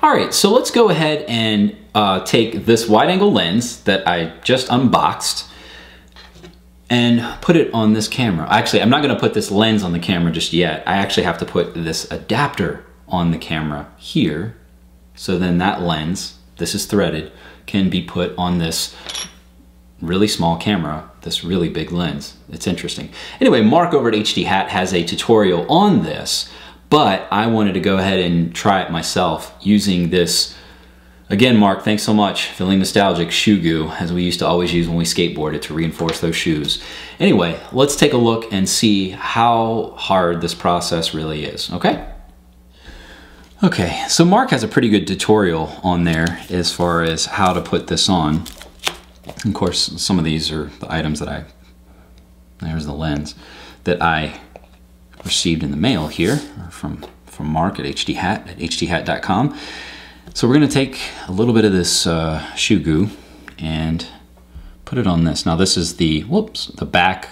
All right, so let's go ahead and take this wide angle lens that I just unboxed and put it on this camera. Actually, I'm not gonna put this lens on the camera just yet. I actually have to put this adapter on the camera here. So then that lens, this is threaded, can be put on this really small camera, this really big lens. It's interesting. Anyway, Mark over at HD Hat has a tutorial on this, but I wanted to go ahead and try it myself using this. Again, Mark, thanks so much. Feeling nostalgic, shoe goo, as we used to always use when we skateboarded to reinforce those shoes. Anyway, let's take a look and see how hard this process really is, okay? Okay, so Mark has a pretty good tutorial on there as far as how to put this on. Of course, some of these are the items that there's the lens, that I received in the mail here from Mark at HD Hat at hdhat.com. So we're gonna take a little bit of this shoe goo and put it on this. Now this is the back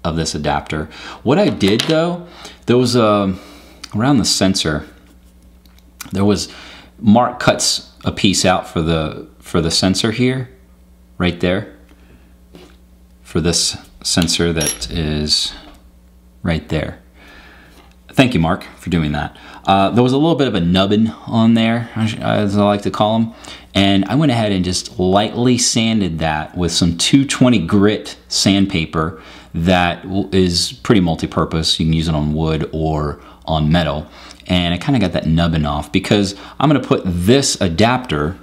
of this adapter. What I did though, there was around the sensor, Mark cuts a piece out for the sensor here, right there, for this sensor that is right there. Thank you, Mark, for doing that. There was a little bit of a nubbin on there, as I like to call them, and I went ahead and just lightly sanded that with some 220 grit sandpaper that is pretty multi-purpose. You can use it on wood or on metal, and I kind of got that nubbin off because I'm going to put this adapter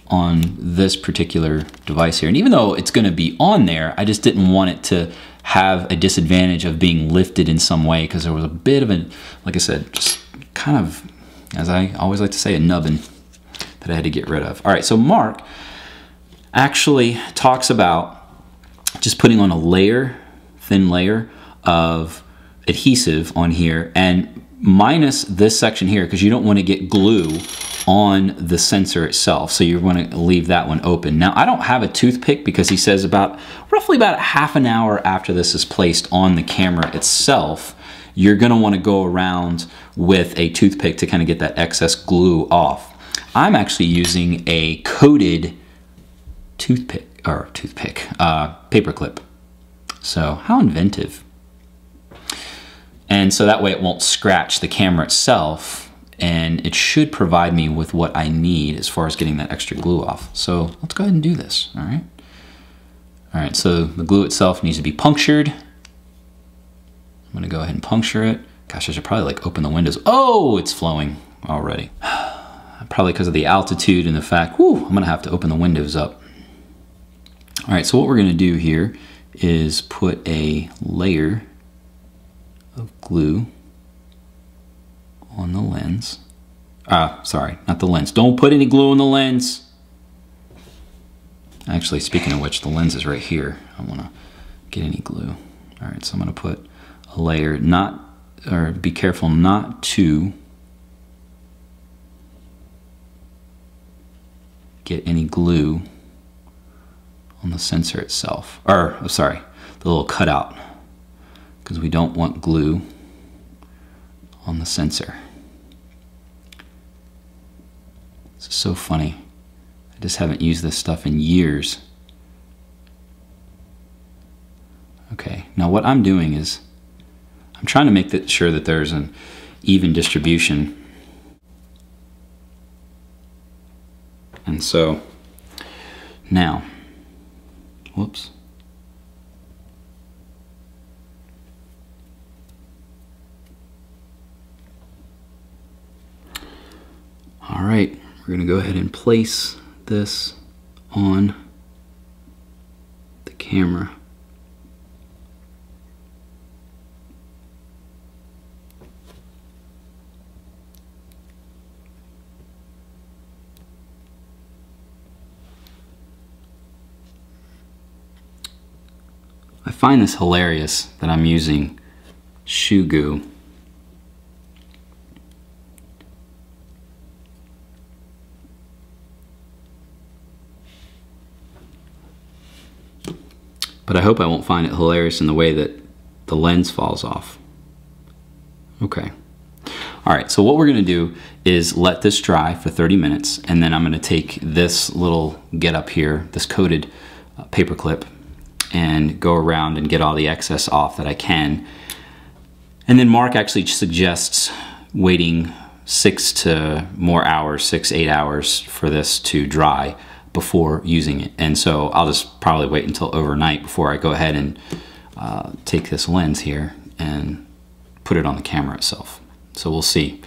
on this particular device here. And even though it's going to be on there, I just didn't want it to have a disadvantage of being lifted in some way, because there was a bit of a, like I said, just kind of, as I always like to say, a nubbin that I had to get rid of. All right, so Mark actually talks about just putting on a layer, thin layer of adhesive on here, and minus this section here, because you don't want to get glue on the sensor itself, so you want to leave that one open. Now I don't have a toothpick because he says roughly about half an hour after this is placed on the camera itself, you're going to want to go around with a toothpick to kind of get that excess glue off. I'm actually using a coated paper clip. So how inventive. And so that way it won't scratch the camera itself, and it should provide me with what I need as far as getting that extra glue off. So let's go ahead and do this, all right? All right, so the glue itself needs to be punctured. I'm gonna go ahead and puncture it. Gosh, I should probably like open the windows. Oh, it's flowing already. Probably because of the altitude and the fact, whew, I'm gonna have to open the windows up. All right, so what we're gonna do here is put a layer of glue on the lens. Sorry, not the lens. Don't put any glue on the lens. Actually, speaking of which, the lens is right here. I don't want to get any glue. All right, so I'm going to put a layer, be careful not to get any glue on the sensor itself. Or, sorry, the little cutout, because we don't want glue on the sensor. This is so funny. I just haven't used this stuff in years. Okay, now what I'm doing is I'm trying to make sure that there's an even distribution. And so now, whoops. All right, we're gonna go ahead and place this on the camera. I find this hilarious that I'm using shoe goo but I hope I won't find it hilarious in the way that the lens falls off. Okay. All All right, so what we're gonna do is let this dry for 30 minutes, and then I'm gonna take this little get up here, this coated paper clip, and go around and get all the excess off that I can. And then Mark actually suggests waiting 6 to 8 hours for this to dry before using it. And so I'll just probably wait until overnight before I go ahead and take this lens here and put it on the camera itself. So we'll see.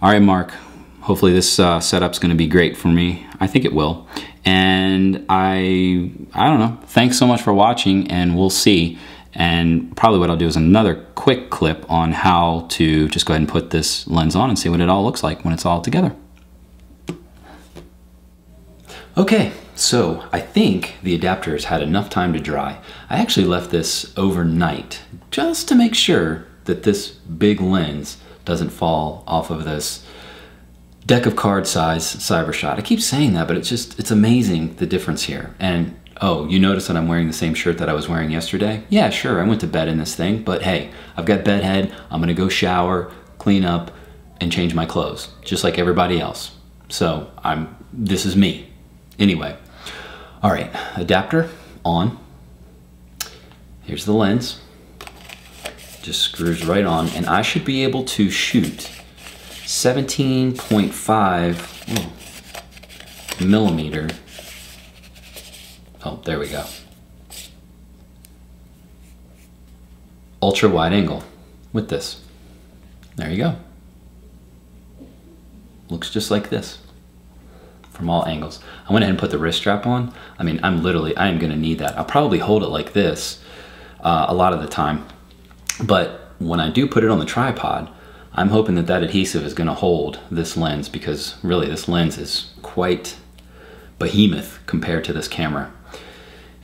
All right, Mark, hopefully this setup's gonna be great for me. I think it will. And I don't know, thanks so much for watching, and we'll see. And probably what I'll do is another quick clip on how to just go ahead and put this lens on and see what it all looks like when it's all together. Okay, so I think the adapter has had enough time to dry. I actually left this overnight just to make sure that this big lens doesn't fall off of this deck of card size Cybershot. I keep saying that, but it's amazing the difference here. And oh, you notice that I'm wearing the same shirt that I was wearing yesterday? Yeah, sure, I went to bed in this thing, but hey, I've got bed head, I'm gonna go shower, clean up, and change my clothes, just like everybody else. So this is me. Anyway, all right, adapter on. Here's the lens. Just screws right on, and I should be able to shoot 17.5 millimeter. Oh, there we go. Ultra wide angle with this. There you go. Looks just like this from all angles. I went ahead and put the wrist strap on. I mean, I am gonna need that. I'll probably hold it like this a lot of the time. But when I do put it on the tripod, I'm hoping that that adhesive is gonna hold this lens, because really this lens is quite behemoth compared to this camera.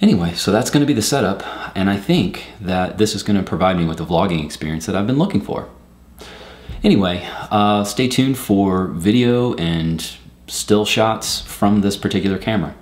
Anyway, so that's gonna be the setup, and I think that this is gonna provide me with the vlogging experience that I've been looking for. Anyway, stay tuned for video and still shots from this particular camera.